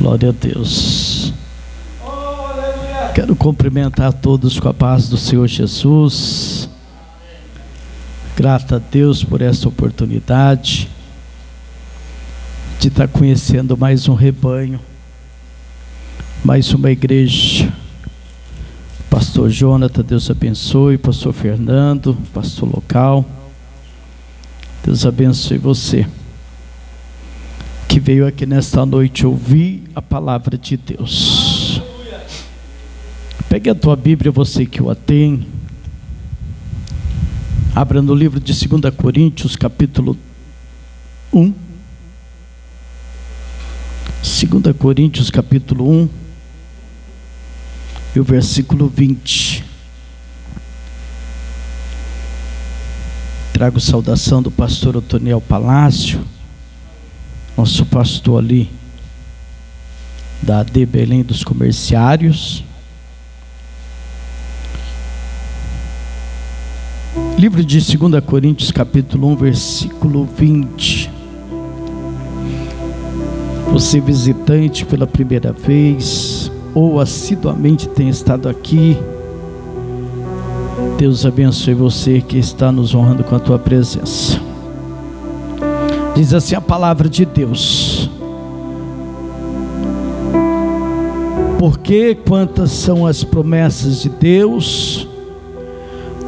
Glória a Deus. Quero cumprimentar a todos com a paz do Senhor Jesus. Grato a Deus por essa oportunidade de estar conhecendo mais um rebanho, mais uma igreja. Pastor Jonathan, Deus abençoe. Pastor Fernando, pastor local, Deus abençoe você que veio aqui nesta noite ouvir a palavra de Deus. Pegue a tua Bíblia, você que o tem. Abra no livro de 2 Coríntios, capítulo 1. 2 Coríntios, capítulo 1, e o versículo 20. Trago saudação do pastor Otoniel Palácio, nosso pastor ali da AD Belém dos Comerciários. Livro de 2 Coríntios, capítulo 1, versículo 20. Você visitante pela primeira vez ou assiduamente tem estado aqui, Deus abençoe você que está nos honrando com a tua presença. Diz assim a palavra de Deus: porque quantas são as promessas de Deus,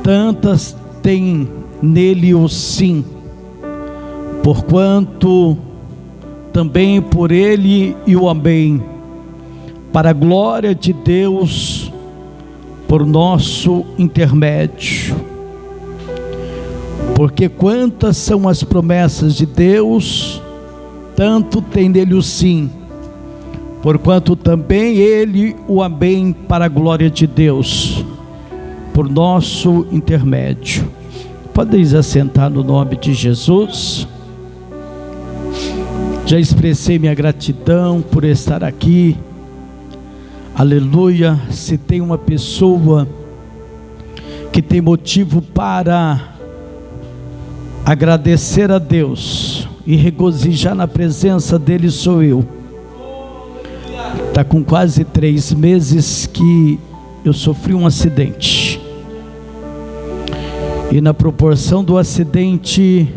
tantas tem nele o sim, porquanto também por ele e o amém, para a glória de Deus, por nosso intermédio. Porque quantas são as promessas de Deus, tanto tem nele o sim, porquanto também ele o amém, para a glória de Deus, por nosso intermédio. Podeis assentar no nome de Jesus. Já expressei minha gratidão por estar aqui. Aleluia. Se tem uma pessoa que tem motivo para agradecer a Deus e regozijar na presença dele, sou eu. Está com quase 3 meses que eu sofri um acidente, e na proporção do acidente,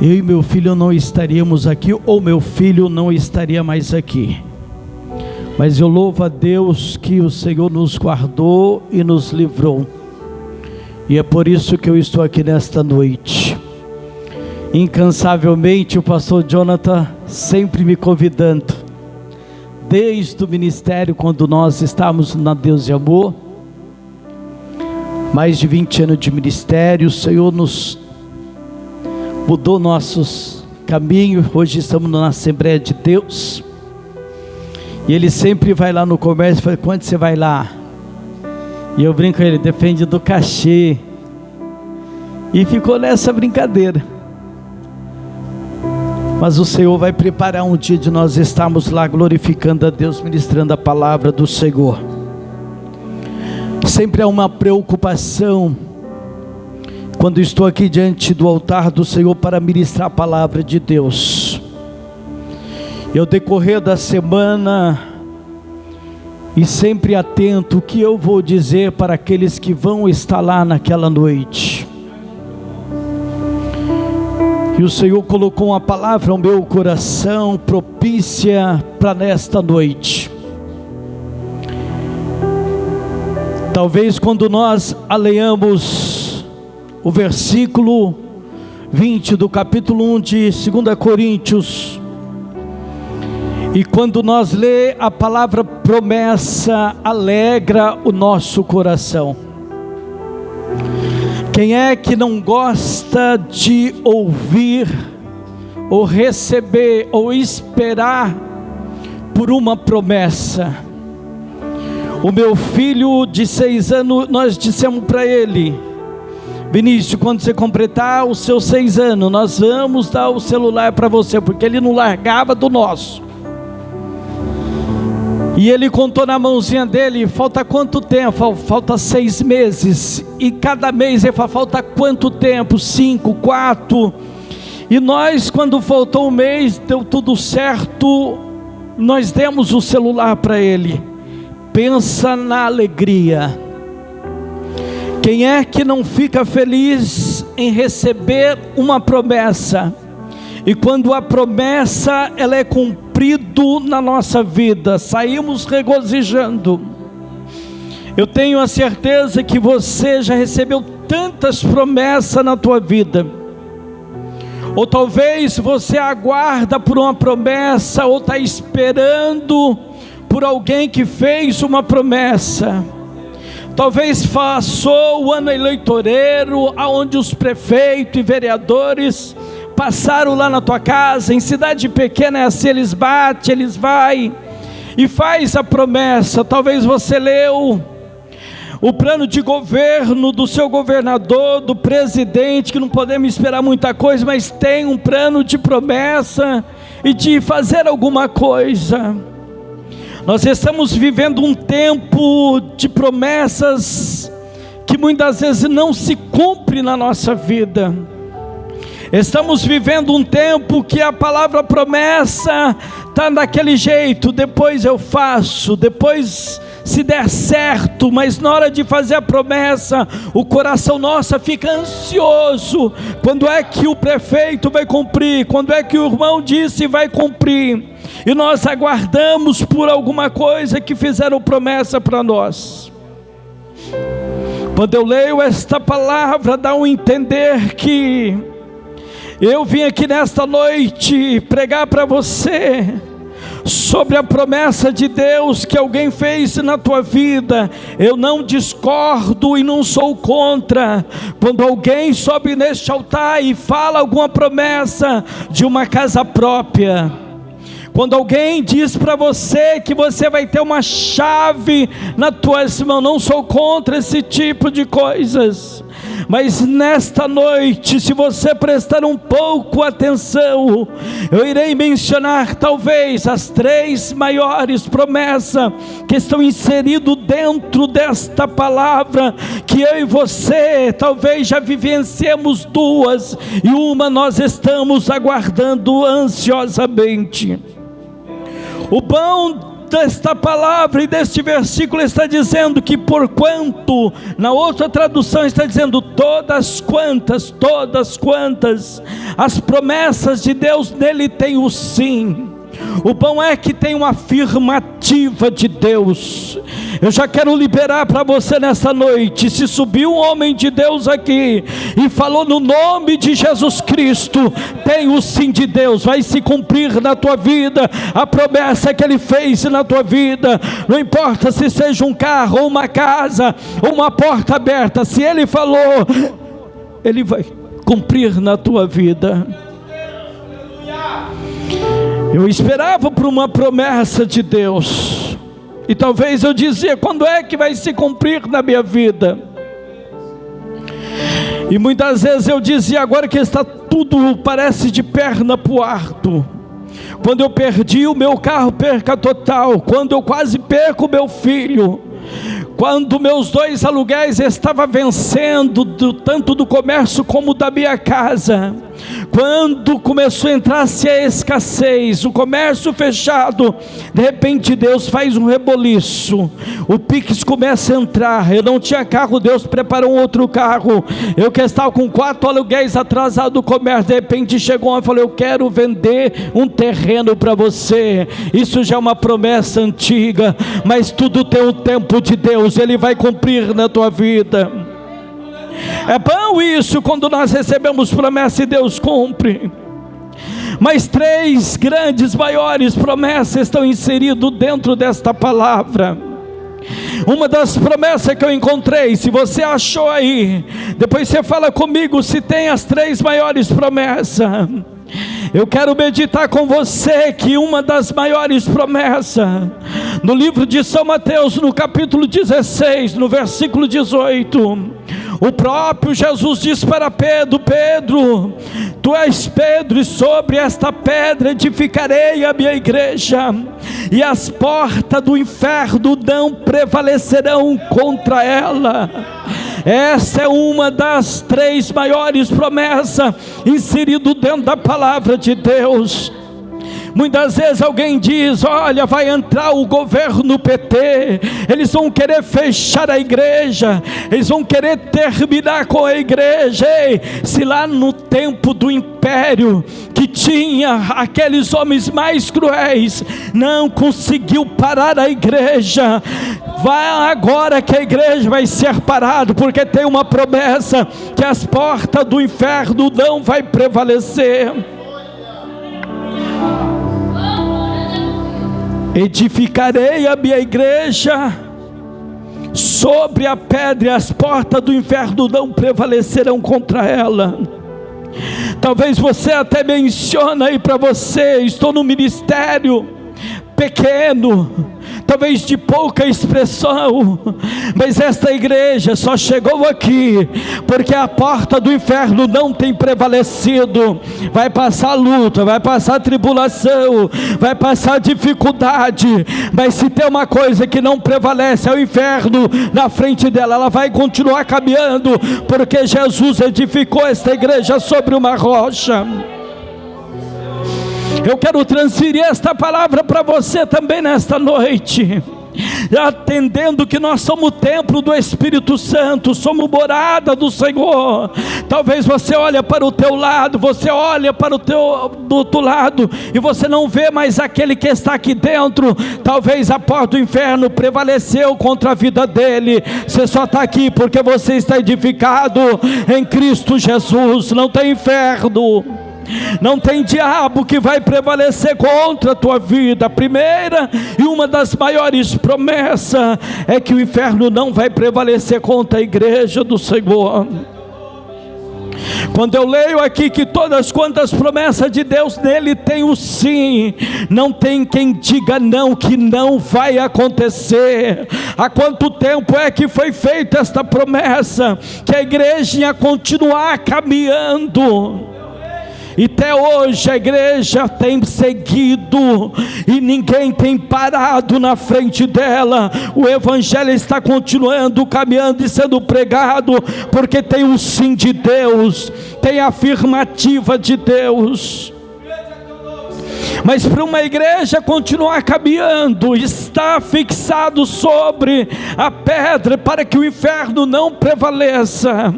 eu e meu filho não estaríamos aqui, ou meu filho não estaria mais aqui. Mas eu louvo a Deus que o Senhor nos guardou e nos livrou. E é por isso que eu estou aqui nesta noite. Incansavelmente o pastor Jonathan sempre me convidando, desde o ministério, quando nós estávamos na Deus e Amor. Mais de 20 anos de ministério, o Senhor nos mudou nossos caminhos. Hoje estamos na Assembleia de Deus. E ele sempre vai lá no comércio e fala: quando você vai lá? E eu brinco com ele: depende do cachê. E ficou nessa brincadeira. Mas o Senhor vai preparar um dia de nós estarmos lá glorificando a Deus, ministrando a palavra do Senhor. Sempre há uma preocupação quando estou aqui diante do altar do Senhor para ministrar a palavra de Deus. E ao decorrer da semana, e sempre atento o que eu vou dizer para aqueles que vão estar lá naquela noite. E o Senhor colocou uma palavra ao meu coração propícia para nesta noite. Talvez quando nós leamos o versículo 20 do capítulo 1 de 2 Coríntios, e quando nós lê a palavra promessa, alegra o nosso coração. Quem é que não gosta de ouvir, ou receber, ou esperar por uma promessa? O meu filho de 6 anos, nós dissemos para ele: Vinícius, quando você completar os seus 6 anos, nós vamos dar o celular para você, porque ele não largava do nosso. E ele contou na mãozinha dele: falta quanto tempo? Falta 6 meses. E cada mês ele fala: falta quanto tempo? 5, 4. E nós, quando faltou um mês, deu tudo certo, nós demos o celular para ele. Pensa na alegria. Quem é que não fica feliz em receber uma promessa? E quando a promessa ela é cumprida na nossa vida, saímos regozijando. Eu tenho a certeza que você já recebeu tantas promessas na tua vida. Ou talvez você aguarda por uma promessa, ou está esperando por alguém que fez uma promessa. Talvez passou o ano eleitoreiro, onde os prefeitos e vereadores passaram lá na tua casa. Em cidade pequena é assim, eles batem, eles vai e faz a promessa. Talvez você leu o plano de governo do seu governador, do presidente, que não podemos esperar muita coisa, mas tem um plano de promessa e de fazer alguma coisa. Nós estamos vivendo um tempo de promessas que muitas vezes não se cumpre na nossa vida. Estamos vivendo um tempo que a palavra promessa está daquele jeito, depois eu faço, depois se der certo, mas na hora de fazer a promessa, o coração nosso fica ansioso. Quando é que o prefeito vai cumprir? Quando é que o irmão disse vai cumprir? E nós aguardamos por alguma coisa que fizeram promessa para nós. Quando eu leio esta palavra, dá um entender que eu vim aqui nesta noite pregar para você sobre a promessa de Deus que alguém fez na tua vida. Eu não discordo e não sou contra quando alguém sobe neste altar e fala alguma promessa de uma casa própria. Quando alguém diz para você que você vai ter uma chave nas tuas mãos, não sou contra esse tipo de coisas. Mas nesta noite, se você prestar um pouco atenção, eu irei mencionar talvez as 3 maiores promessas que estão inseridas dentro desta palavra, que eu e você talvez já vivenciemos 2, e uma nós estamos aguardando ansiosamente. O bom desta palavra e deste versículo está dizendo que porquanto, na outra tradução está dizendo todas quantas, as promessas de Deus nele tem o sim. O bom é que tem uma afirmativa de Deus. Eu já quero liberar para você nessa noite. Se subiu um homem de Deus aqui e falou no nome de Jesus Cristo, tem o sim de Deus, vai se cumprir na tua vida a promessa que ele fez na tua vida. Não importa se seja um carro, ou uma casa, ou uma porta aberta, se ele falou, ele vai cumprir na tua vida. Eu esperava por uma promessa de Deus, e talvez eu dizia, quando é que vai se cumprir na minha vida? E muitas vezes eu dizia, agora que está tudo parece de perna para o ar. Quando eu perdi o meu carro, perca total. Quando eu quase perco o meu filho. Quando meus 2 aluguéis estavam vencendo, tanto do comércio como da minha casa. Quando começou a entrar-se a escassez, o comércio fechado, de repente Deus faz um reboliço, o Pix começa a entrar. Eu não tinha carro, Deus preparou um outro carro. Eu que estava com 4 aluguéis atrasados do comércio, de repente chegou um e falou, eu quero vender um terreno para você. Isso já é uma promessa antiga, mas tudo tem um tempo de Deus, Ele vai cumprir na tua vida. É bom isso, quando nós recebemos promessa e Deus cumpre. Mas 3 grandes, maiores promessas estão inseridas dentro desta palavra. Uma das promessas que eu encontrei, se você achou aí, depois você fala comigo se tem as 3 maiores promessas. Eu quero meditar com você que uma das maiores promessas, no livro de São Mateus, no capítulo 16, no versículo 18, o próprio Jesus diz para Pedro, Pedro, tu és Pedro, e sobre esta pedra edificarei a minha igreja, e as portas do inferno não prevalecerão contra ela. Essa é uma das 3 maiores promessas inseridas dentro da palavra de Deus. Muitas vezes alguém diz: olha, vai entrar o governo PT, eles vão querer fechar a igreja, eles vão querer terminar com a igreja. Ei, se lá no tempo do império, que tinha aqueles homens mais cruéis, não conseguiu parar a igreja, vai agora que a igreja vai ser parada, porque tem uma promessa, que as portas do inferno não vai prevalecer. Edificarei a minha igreja sobre a pedra, e as portas do inferno não prevalecerão contra ela. Talvez você até mencione aí para você: estou no ministério pequeno, talvez de pouca expressão, mas esta igreja só chegou aqui porque a porta do inferno não tem prevalecido. Vai passar luta, vai passar tribulação, vai passar dificuldade, mas se tem uma coisa que não prevalece, é o inferno na frente dela. Ela vai continuar caminhando, porque Jesus edificou esta igreja sobre uma rocha. Eu quero transferir esta palavra para você também nesta noite, atendendo que nós somos o templo do Espírito Santo, somos morada do Senhor. Talvez você olhe para o teu lado, você olha para o teu do outro lado, e você não vê mais aquele que está aqui dentro. Talvez a porta do inferno prevaleceu contra a vida dele. Você só está aqui porque você está edificado em Cristo Jesus. Não tem inferno, não tem diabo que vai prevalecer contra a tua vida. A primeira e uma das maiores promessas é que o inferno não vai prevalecer contra a igreja do Senhor. Quando eu leio aqui que todas quantas promessas de Deus nele tem o sim, não tem quem diga não, que não vai acontecer. Há quanto tempo é que foi feita esta promessa, que a igreja ia continuar caminhando? E até hoje a igreja tem seguido, e ninguém tem parado na frente dela. O evangelho está continuando, caminhando e sendo pregado, porque tem o sim de Deus, tem a afirmativa de Deus. Mas para uma igreja continuar caminhando, está fixado sobre a pedra, para que o inferno não prevaleça.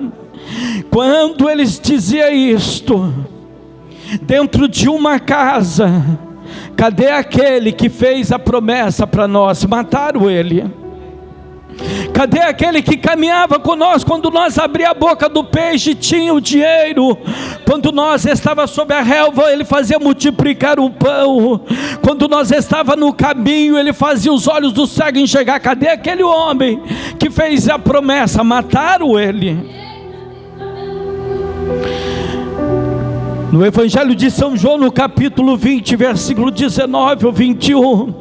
Quando eles diziam isto, dentro de uma casa, cadê aquele que fez a promessa para nós? Mataram ele. Cadê aquele que caminhava conosco quando nós abria a boca do peixe, tinha o dinheiro? Quando nós estava sob a relva, ele fazia multiplicar o pão. Quando nós estava no caminho, ele fazia os olhos do cego enxergar. Cadê aquele homem que fez a promessa? Mataram ele. No Evangelho de São João, no capítulo 20, versículo 19 ou 21,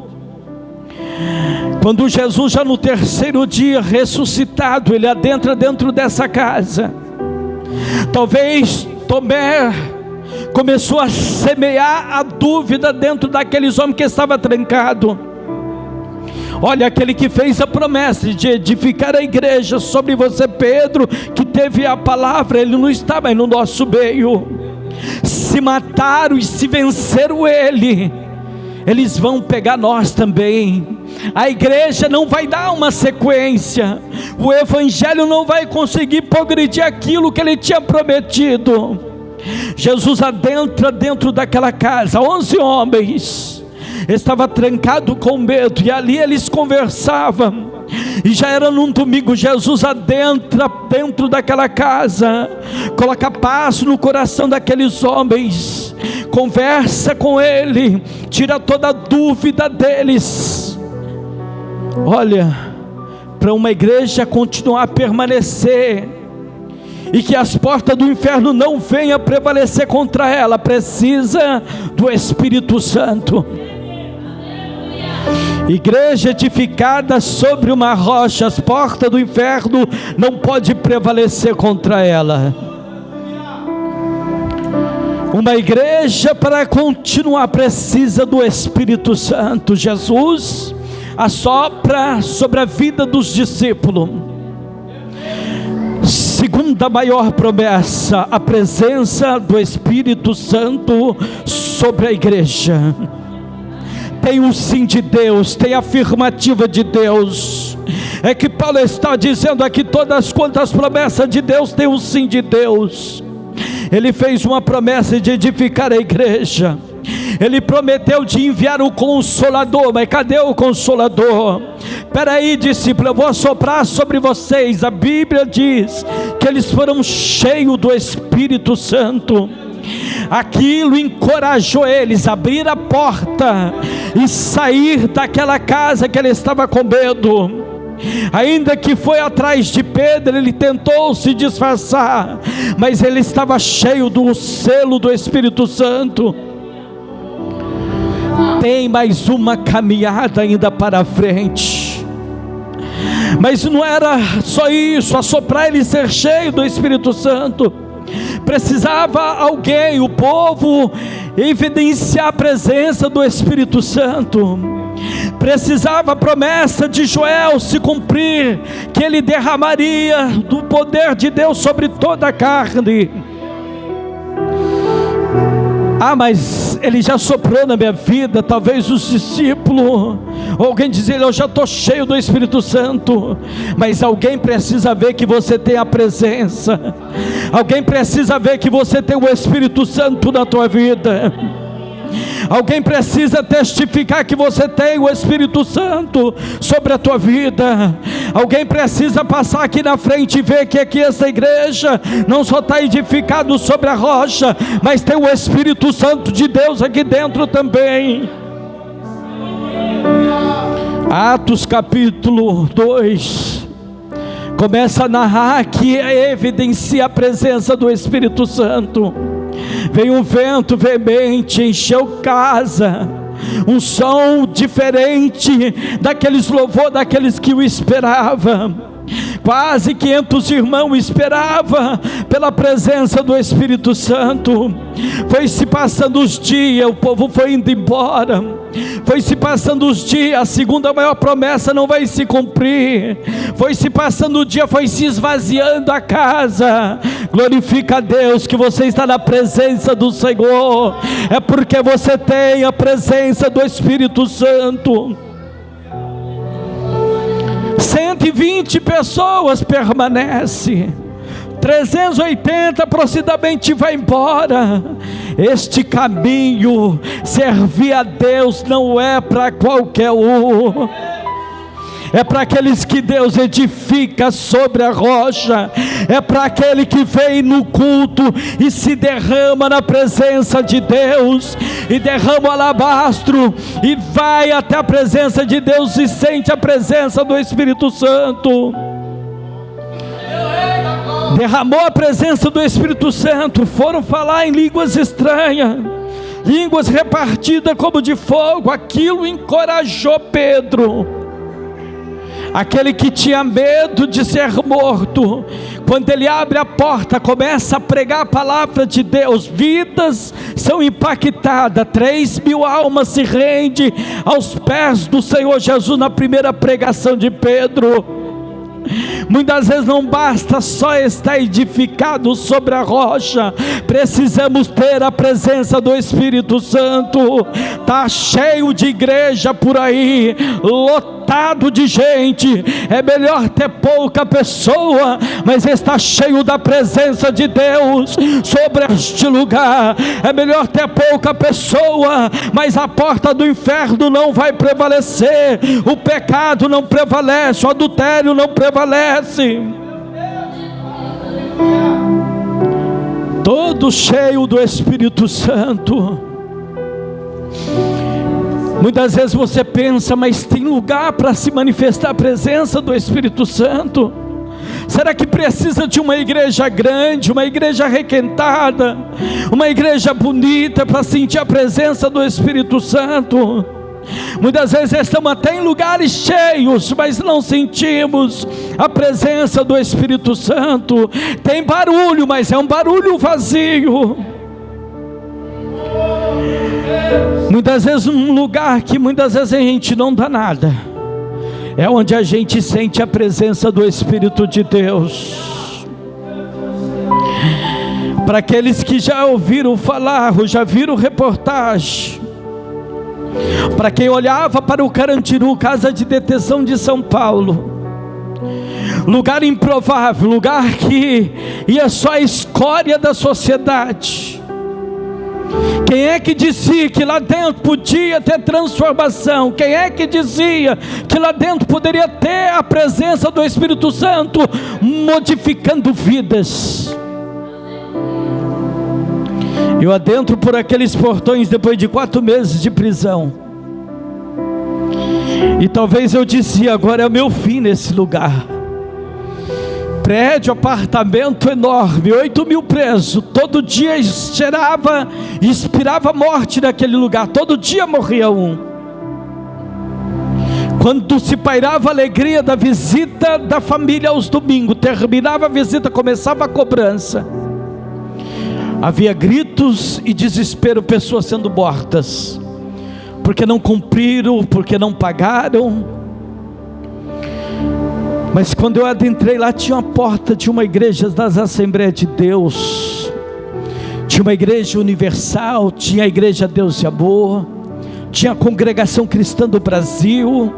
quando Jesus, já no terceiro dia ressuscitado, ele adentra dentro dessa casa. Talvez Tomé começou a semear a dúvida dentro daqueles homens que estava trancado. Olha, aquele que fez a promessa de edificar a igreja sobre você, Pedro, que teve a palavra, ele não está mais no nosso meio. Se mataram e se venceram ele, eles vão pegar nós também. A igreja não vai dar uma sequência, o evangelho não vai conseguir progredir aquilo que ele tinha prometido. Jesus adentra dentro daquela casa, 11 homens, estava trancado com medo, e ali eles conversavam. E já era num domingo. Jesus adentra dentro daquela casa, coloca paz no coração daqueles homens, conversa com ele, tira toda a dúvida deles. Olha, para uma igreja continuar a permanecer, e que as portas do inferno não venham prevalecer contra ela, precisa do Espírito Santo. Igreja edificada sobre uma rocha, as portas do inferno não podem prevalecer contra ela. Uma igreja, para continuar, precisa do Espírito Santo. Jesus assopra sobre a vida dos discípulos. Segunda maior promessa, a presença do Espírito Santo sobre a igreja. tem o sim de Deus, tem a afirmativa de Deus. É que Paulo está dizendo aqui: todas quantas promessas de Deus tem o sim de Deus. Ele fez uma promessa de edificar a igreja. Ele prometeu de enviar o Consolador, mas cadê o Consolador? Espera aí, discípulo, eu vou soprar sobre vocês. A Bíblia diz que eles foram cheios do Espírito Santo. Aquilo encorajou eles a abrir a porta e sair daquela casa que ele estava com medo. Ainda que foi atrás de Pedro, ele tentou se disfarçar, mas ele estava cheio do selo do Espírito Santo. Tem mais uma caminhada ainda para frente, mas não era só isso, assoprar ele ser cheio do Espírito Santo. Precisava alguém, o povo, evidenciar a presença do Espírito Santo. Precisava a promessa de Joel se cumprir, que ele derramaria do poder de Deus sobre toda a carne. Mas ele já soprou na minha vida. Talvez os discípulos, ou alguém dizer: eu já estou cheio do Espírito Santo. Mas alguém precisa ver que você tem a presença. Alguém precisa ver que você tem o Espírito Santo na tua vida. Alguém precisa testificar que você tem o Espírito Santo sobre a tua vida. Alguém precisa passar aqui na frente e ver que aqui essa igreja não só está edificado sobre a rocha, mas tem o Espírito Santo de Deus aqui dentro também. Atos capítulo 2 começa a narrar que evidencia a presença do Espírito Santo. Veio um vento veemente, encheu casa, um som diferente daqueles louvor daqueles que o esperavam. Quase 500 irmãos esperavam pela presença do Espírito Santo. Foi se passando os dias, o povo foi indo embora. Foi se passando os dias, a segunda maior promessa não vai se cumprir. Foi se passando o dia, foi se esvaziando a casa. Glorifica a Deus que você está na presença do Senhor. É porque você tem a presença do Espírito Santo. 120 pessoas permanecem, 380 aproximadamente vai embora. Este caminho, servir a Deus, não é para qualquer um. É para aqueles que Deus edifica sobre a rocha. É para aquele que vem no culto e se derrama na presença de Deus, e derrama o alabastro e vai até a presença de Deus e sente a presença do Espírito Santo. Derramou a presença do Espírito Santo, foram falar em línguas estranhas, línguas repartidas como de fogo. Aquilo encorajou Pedro. Aquele que tinha medo de ser morto, quando ele abre a porta, começa a pregar a palavra de Deus, vidas são impactadas. 3.000 almas se rendem aos pés do Senhor Jesus na primeira pregação de Pedro. Muitas vezes não basta só estar edificado sobre a rocha, precisamos ter a presença do Espírito Santo. Está cheio de igreja por aí, lotado de gente. É melhor ter pouca pessoa, mas está cheio da presença de Deus sobre este lugar. É melhor ter pouca pessoa, mas a porta do inferno não vai prevalecer, o pecado não prevalece, o adultério não prevalece. Todo cheio do Espírito Santo. Muitas vezes você pensa: mas tem lugar para se manifestar a presença do Espírito Santo? Será que precisa de uma igreja grande, uma igreja requentada, uma igreja bonita para sentir a presença do Espírito Santo? Muitas vezes estamos até em lugares cheios, mas não sentimos a presença do Espírito Santo. Tem barulho, mas é um barulho vazio. Muitas vezes um lugar que muitas vezes a gente não dá nada, é onde a gente sente a presença do Espírito de Deus. Para aqueles que já ouviram falar, ou já viram reportagem, Para quem olhava para o Carandiru, casa de detenção de São Paulo, lugar improvável, lugar que ia só a escória da sociedade. Quem é que dizia que lá dentro podia ter transformação? Quem é que dizia que lá dentro poderia ter a presença do Espírito Santo modificando vidas? Eu adentro por aqueles portões depois de 4 meses de prisão, e talvez eu dizia: agora é o meu fim nesse lugar. Prédio, apartamento enorme, 8.000 presos, todo dia cheirava e inspirava morte naquele lugar, todo dia morria um. Quando se pairava a alegria da visita da família aos domingos, terminava a visita, começava a cobrança, havia gritos e desespero, pessoas sendo mortas, porque não cumpriram, porque não pagaram. Mas quando eu adentrei lá, tinha uma porta de uma igreja das Assembleias de Deus, tinha uma igreja universal, tinha a igreja Deus e Amor, tinha a Congregação Cristã do Brasil,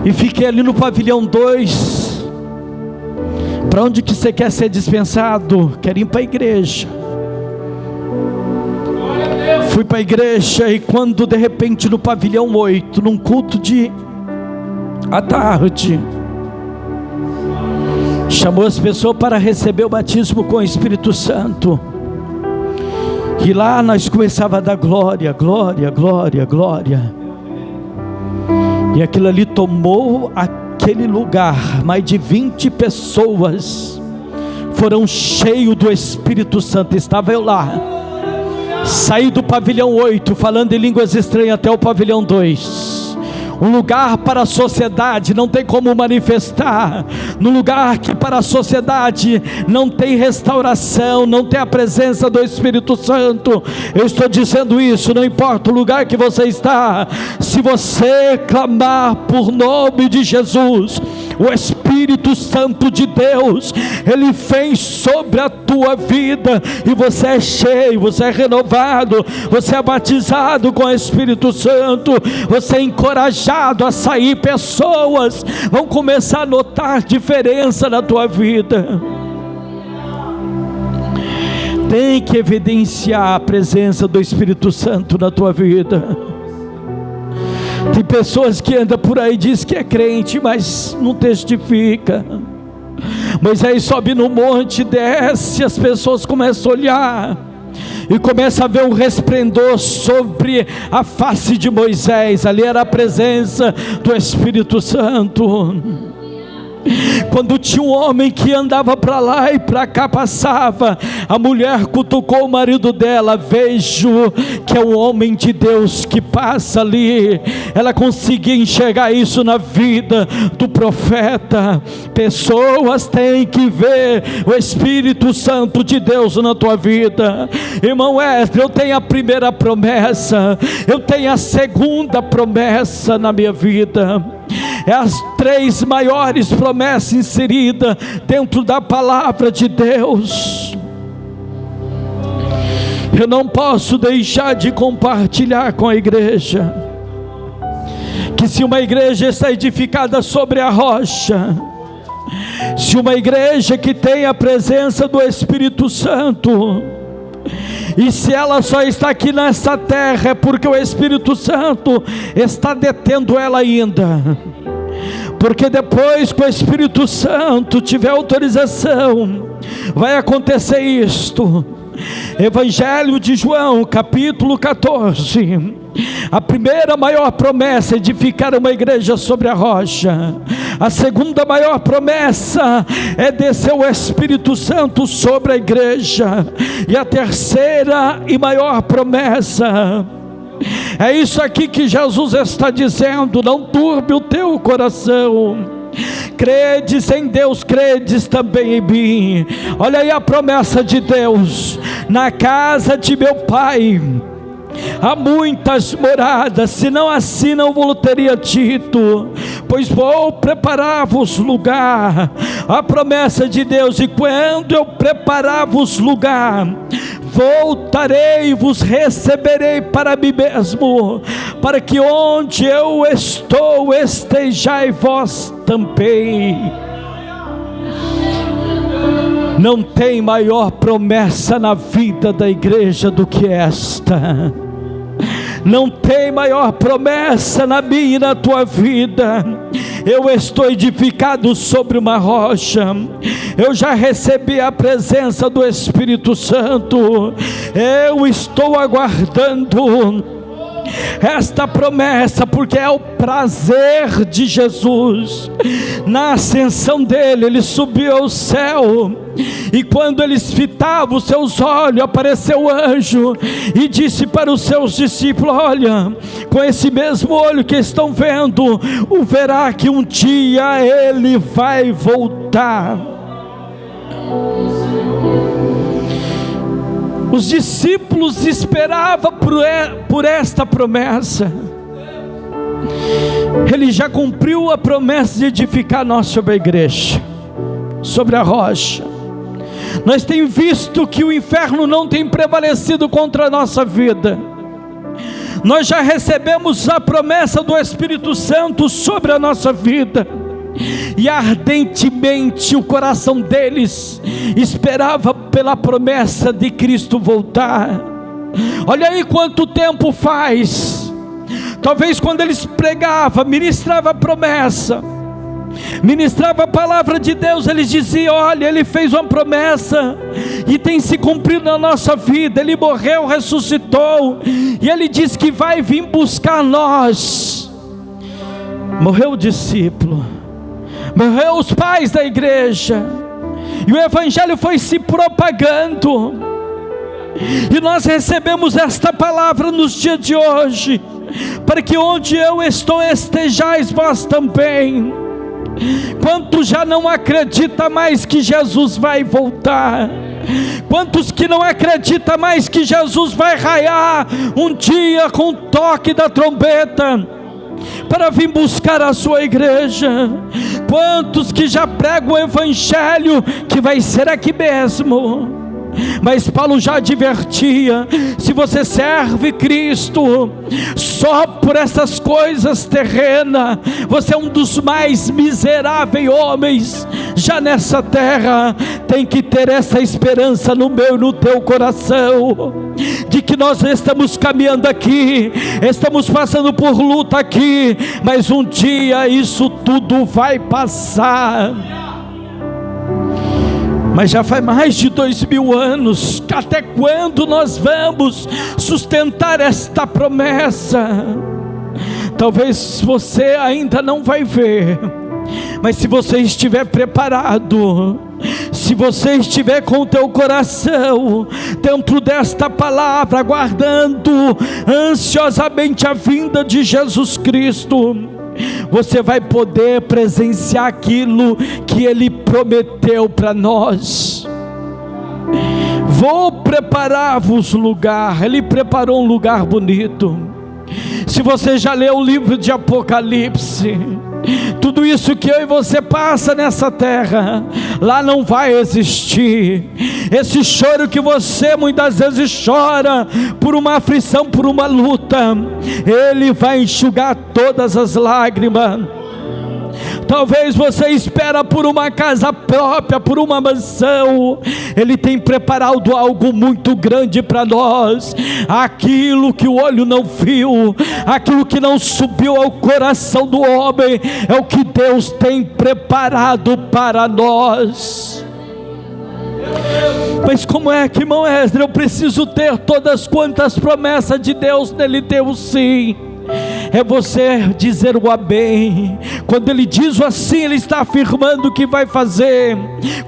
e fiquei ali no pavilhão 2. Para onde que você quer ser dispensado? Quero ir para a igreja. Fui para a igreja, e quando de repente no pavilhão 8, num culto à tarde, chamou as pessoas para receber o batismo com o Espírito Santo, e lá nós começava a dar glória, glória, glória, glória, e aquilo ali tomou aquele lugar. Mais de 20 pessoas foram cheios do Espírito Santo. Estava eu lá, saí do pavilhão 8 falando em línguas estranhas até o pavilhão 2, um lugar para a sociedade não tem como manifestar, num lugar que para a sociedade não tem restauração, não tem a presença do Espírito Santo. Eu estou dizendo isso, não importa o lugar que você está, se você clamar por nome de Jesus, o Espírito Santo de Deus, Ele vem sobre a tua vida, e você é cheio, você é renovado, você é batizado com o Espírito Santo, você é encorajado a sair. Pessoas vão começar a notar diferença na tua vida. Tem que evidenciar a presença do Espírito Santo na tua vida. Tem pessoas que andam por aí, diz que é crente, mas não testifica. Moisés sobe no monte, desce, as pessoas começam a olhar e começa a ver um resplendor sobre a face de Moisés. Ali era a presença do Espírito Santo. Quando tinha um homem que andava para lá e para cá, passava, a mulher cutucou o marido dela: vejo que é um homem de Deus que passa ali. Ela conseguia enxergar isso na vida do profeta. Pessoas têm que ver o Espírito Santo de Deus na tua vida. Irmão Wesley, eu tenho a primeira promessa, eu tenho a segunda promessa na minha vida. É as 3 maiores promessas inseridas dentro da palavra de Deus. Eu não posso deixar de compartilhar com a igreja que se uma igreja está edificada sobre a rocha, se uma igreja que tem a presença do Espírito Santo, e se ela só está aqui nessa terra, é porque o Espírito Santo está detendo ela ainda. Porque depois que o Espírito Santo tiver autorização, vai acontecer isto. Evangelho de João, capítulo 14. A primeira maior promessa é edificar uma igreja sobre a rocha. A segunda maior promessa é descer o Espírito Santo sobre a igreja. E a terceira e maior promessa é isso aqui que Jesus está dizendo: não turbe o teu coração. Credes em Deus, credes também em mim. Olha aí a promessa de Deus: na casa de meu Pai há muitas moradas, senão assim não vos teria dito, pois vou preparar-vos lugar. A promessa de Deus: e quando eu preparar-vos lugar, voltarei e vos receberei para mim mesmo, para que onde eu estou, estejai vós também. Não tem maior promessa na vida da igreja do que esta. Não tem maior promessa na minha e na tua vida. Eu estou edificado sobre uma rocha. Eu já recebi a presença do Espírito Santo. Eu estou aguardando esta promessa, porque é o prazer de Jesus. Na ascensão dele, ele subiu ao céu, e quando eles fitavam os seus olhos, apareceu o anjo e disse para os seus discípulos: olha, com esse mesmo olho que estão vendo, o verá que um dia ele vai voltar. Os discípulos esperavam por esta promessa. Ele já cumpriu a promessa de edificar nós sobre a igreja, sobre a rocha. Nós temos visto que o inferno não tem prevalecido contra a nossa vida. Nós já recebemos a promessa do Espírito Santo sobre a nossa vida, e ardentemente o coração deles esperava pela promessa de Cristo voltar. Olha aí quanto tempo faz. Talvez quando eles pregavam, ministrava a promessa, ministrava a palavra de Deus, eles diziam: olha, ele fez uma promessa e tem se cumprido na nossa vida. Ele morreu, ressuscitou, e ele diz que vai vir buscar nós. Morreu o discípulo, morreu os pais da igreja, e o evangelho foi se propagando, e nós recebemos esta palavra nos dias de hoje, para que onde eu estou, estejais vós também. Quantos já não acreditam mais que Jesus vai voltar? Quantos que não acreditam mais que Jesus vai raiar um dia com o toque da trombeta para vir buscar a sua igreja? Quantos que já pregam o evangelho que vai ser aqui mesmo? Mas Paulo já advertia: se você serve Cristo só por essas coisas terrenas, você é um dos mais miseráveis homens já nessa terra. Tem que ter essa esperança no meu e no teu coração, de que nós estamos caminhando aqui, estamos passando por luta aqui, mas um dia isso tudo vai passar. Mas já faz mais de 2000 anos, até quando nós vamos sustentar esta promessa? Talvez você ainda não vai ver, mas se você estiver preparado, se você estiver com o teu coração dentro desta palavra, aguardando ansiosamente a vinda de Jesus Cristo, você vai poder presenciar aquilo que Ele prometeu para nós. Vou preparar-vos lugar. Ele preparou um lugar bonito. Se você já leu o livro de Apocalipse, tudo isso que eu e você passa nessa terra, lá não vai existir. Esse choro que você muitas vezes chora por uma aflição, por uma luta, Ele vai enxugar todas as lágrimas. Talvez você espera por uma casa própria, por uma mansão. Ele tem preparado algo muito grande para nós. Aquilo que o olho não viu, aquilo que não subiu ao coração do homem, é o que Deus tem preparado para nós. Mas como é que, irmão Esdras, eu preciso ter todas quantas promessas de Deus nele deu? Sim, é você dizer o amém. Quando ele diz o assim, ele está afirmando o que vai fazer.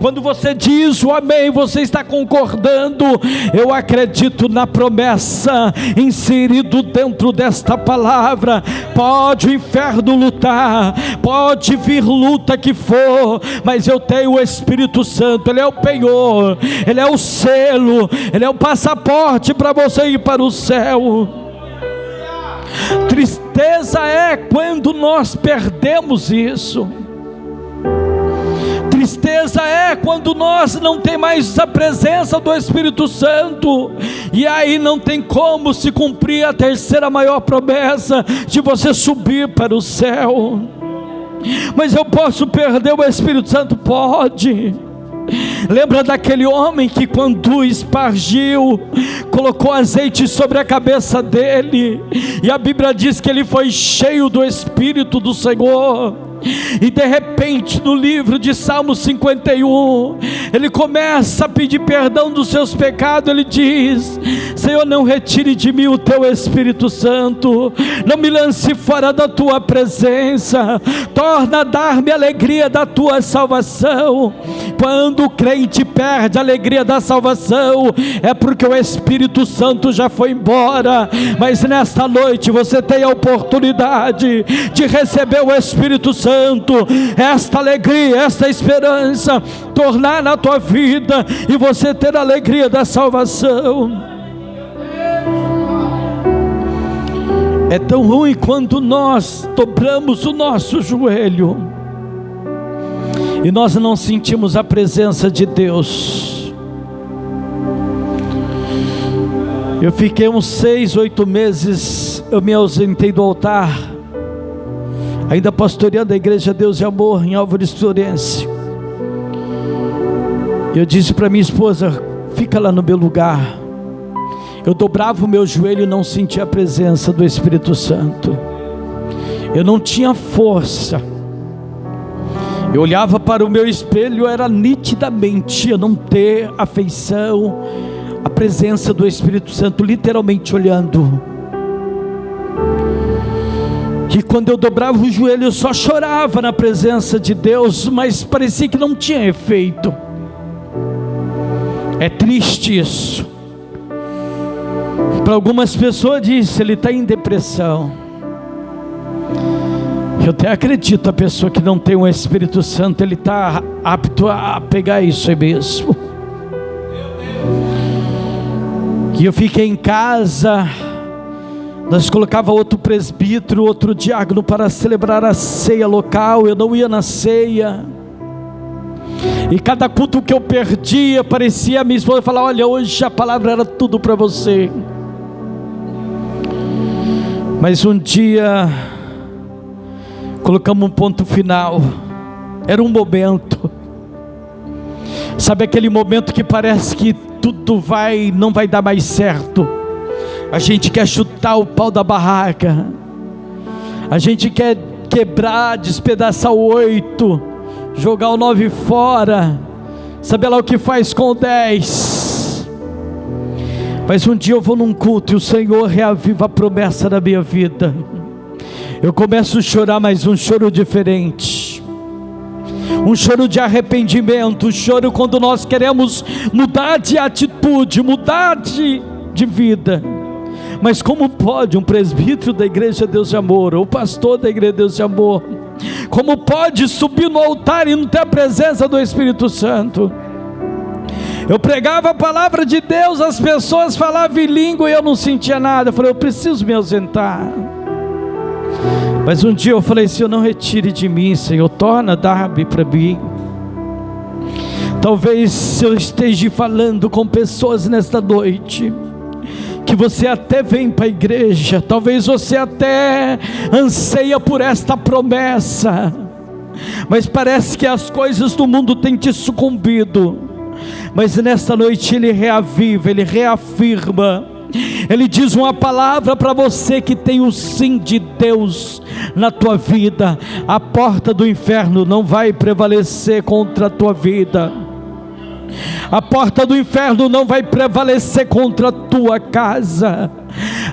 Quando você diz o amém, você está concordando. Eu acredito na promessa inserido dentro desta palavra. Pode o inferno lutar, pode vir luta que for, mas eu tenho o Espírito Santo. Ele é o penhor, Ele é o selo, Ele é o passaporte para você ir para o céu. Tristeza é quando nós perdemos isso. tristeza é quando nós não tem mais a presença do Espírito Santo, e aí não tem como se cumprir a terceira maior promessa, de você subir para o céu. Mas eu posso perder o Espírito Santo? Pode. Lembra daquele homem que quando espargiu, colocou azeite sobre a cabeça dele, e a Bíblia diz que ele foi cheio do Espírito do Senhor. E de repente, no livro de Salmo 51, ele começa a pedir perdão dos seus pecados. Ele diz: Senhor, não retire de mim o teu Espírito Santo, não me lance fora da tua presença, torna a dar-me a alegria da tua salvação. Quando o crente perde a alegria da salvação, é porque o Espírito Santo já foi embora. Mas nesta noite você tem a oportunidade de receber o Espírito Santo, esta alegria, esta esperança tornar na tua vida, e você ter a alegria da salvação. É tão ruim quando nós dobramos o nosso joelho e nós não sentimos a presença de Deus. Eu fiquei uns 6, 8 meses, eu me ausentei do altar, ainda pastoreando a igreja Deus e Amor em Álvares Florense. Eu disse para minha esposa: fica lá no meu lugar. Eu dobrava o meu joelho e não sentia a presença do Espírito Santo. Eu não tinha força. Eu olhava para o meu espelho, era nitidamente eu não ter afeição, a presença do Espírito Santo, literalmente olhando. E quando eu dobrava o joelho, eu só chorava na presença de Deus, mas parecia que não tinha efeito. É triste isso. Para algumas pessoas diz: ele está em depressão. Eu até acredito, a pessoa que não tem o Espírito Santo, ele está apto a pegar isso aí mesmo. E eu fiquei em casa, nós colocava outro presbítero, outro diácono para celebrar a ceia local. Eu não ia na ceia, e cada culto que eu perdia, parecia a minha esposa falar: olha, hoje a palavra era tudo para você. Mas um dia colocamos um ponto final. Era um momento, sabe aquele momento que parece que tudo não vai dar mais certo. A gente quer chutar o pau da barraca, a gente quer quebrar, despedaçar o 8, jogar o 9 fora, sabe lá o que faz com o 10. Mas um dia eu vou num culto e o Senhor reaviva a promessa da minha vida. Eu começo a chorar, mas um choro diferente, um choro de arrependimento, um choro quando nós queremos mudar de atitude, mudar de vida. Mas como pode um presbítero da igreja Deus de Amor, ou pastor da igreja Deus de Amor, como pode subir no altar e não ter a presença do Espírito Santo? Eu pregava a palavra de Deus, as pessoas falavam em língua e eu não sentia nada. Eu falei: eu preciso me ausentar. Mas um dia eu falei: Senhor, não retire de mim, Senhor, torna dar-me para mim. Talvez eu esteja falando com pessoas nesta noite, que você até vem para a igreja, talvez você até anseia por esta promessa, mas parece que as coisas do mundo têm te sucumbido. Mas nesta noite Ele reaviva, Ele reafirma, Ele diz uma palavra para você que tem o sim de Deus na tua vida. A porta do inferno não vai prevalecer contra a tua vida. A porta do inferno não vai prevalecer contra a tua casa.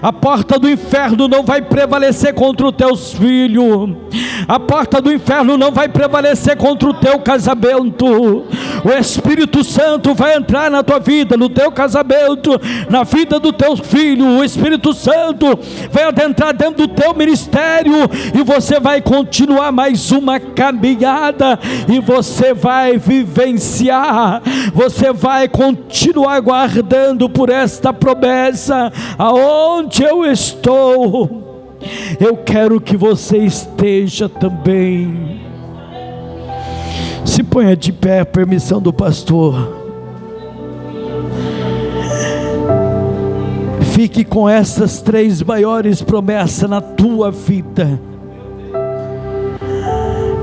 A porta do inferno não vai prevalecer contra os teus filhos. A porta do inferno não vai prevalecer contra o teu casamento. O Espírito Santo vai entrar na tua vida, no teu casamento, na vida do teu filho. O Espírito Santo vai adentrar dentro do teu ministério, e você vai continuar mais uma caminhada, e você vai vivenciar, você vai continuar guardando por esta promessa. Aonde eu estou, eu quero que você esteja também. Se ponha de pé, permissão do pastor. Fique com essas 3 maiores promessas na tua vida.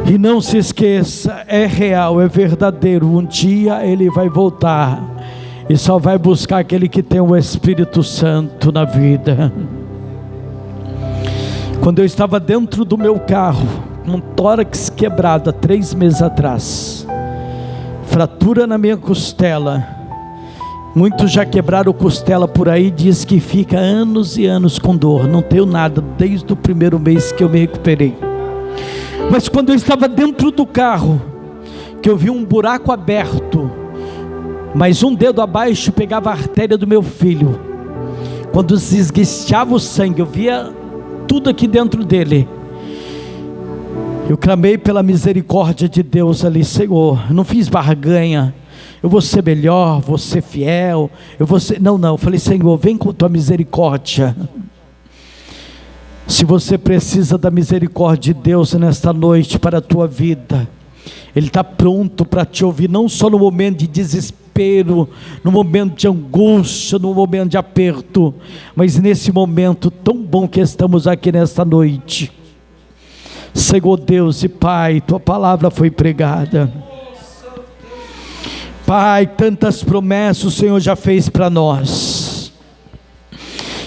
E não se esqueça, é real, é verdadeiro. Um dia Ele vai voltar e só vai buscar aquele que tem o Espírito Santo na vida. Quando eu estava dentro do meu carro, com um tórax quebrado há 3 meses atrás, fratura na minha costela. Muitos já quebraram costela por aí, diz que fica anos e anos com dor. Não tenho nada desde o primeiro mês que eu me recuperei. Mas quando eu estava dentro do carro, que eu vi um buraco aberto, mas um dedo abaixo pegava a artéria do meu filho. Quando se esguichava o sangue, eu via tudo aqui dentro dele. Eu clamei pela misericórdia de Deus ali. Senhor, não fiz barganha, eu vou ser melhor, vou ser fiel, eu vou ser... Não, eu falei: Senhor, vem com tua misericórdia. Se você precisa da misericórdia de Deus nesta noite para a tua vida, Ele está pronto para te ouvir, não só no momento de desespero, no momento de angústia, no momento de aperto, mas nesse momento tão bom que estamos aqui nesta noite. Senhor Deus e Pai, tua palavra foi pregada. Pai, tantas promessas o Senhor já fez para nós.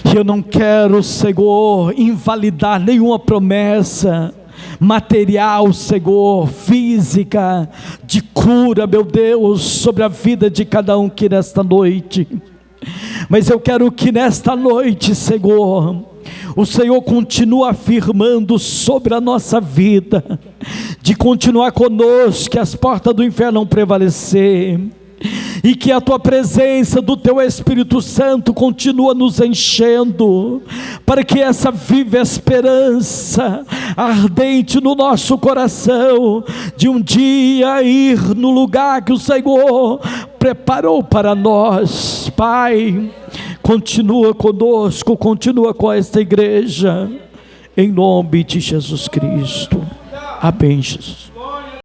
E eu não quero, Senhor, invalidar nenhuma promessa material, Senhor, física, de cura, meu Deus, sobre a vida de cada um aqui nesta noite. Mas eu quero que nesta noite, Senhor, o Senhor continue afirmando sobre a nossa vida, de continuar conosco, que as portas do inferno não prevalecer, e que a tua presença do teu Espírito Santo continua nos enchendo, para que essa viva esperança ardente no nosso coração, de um dia ir no lugar que o Senhor preparou para nós. Pai, continua conosco, continua com esta igreja, em nome de Jesus Cristo. Amém, Jesus.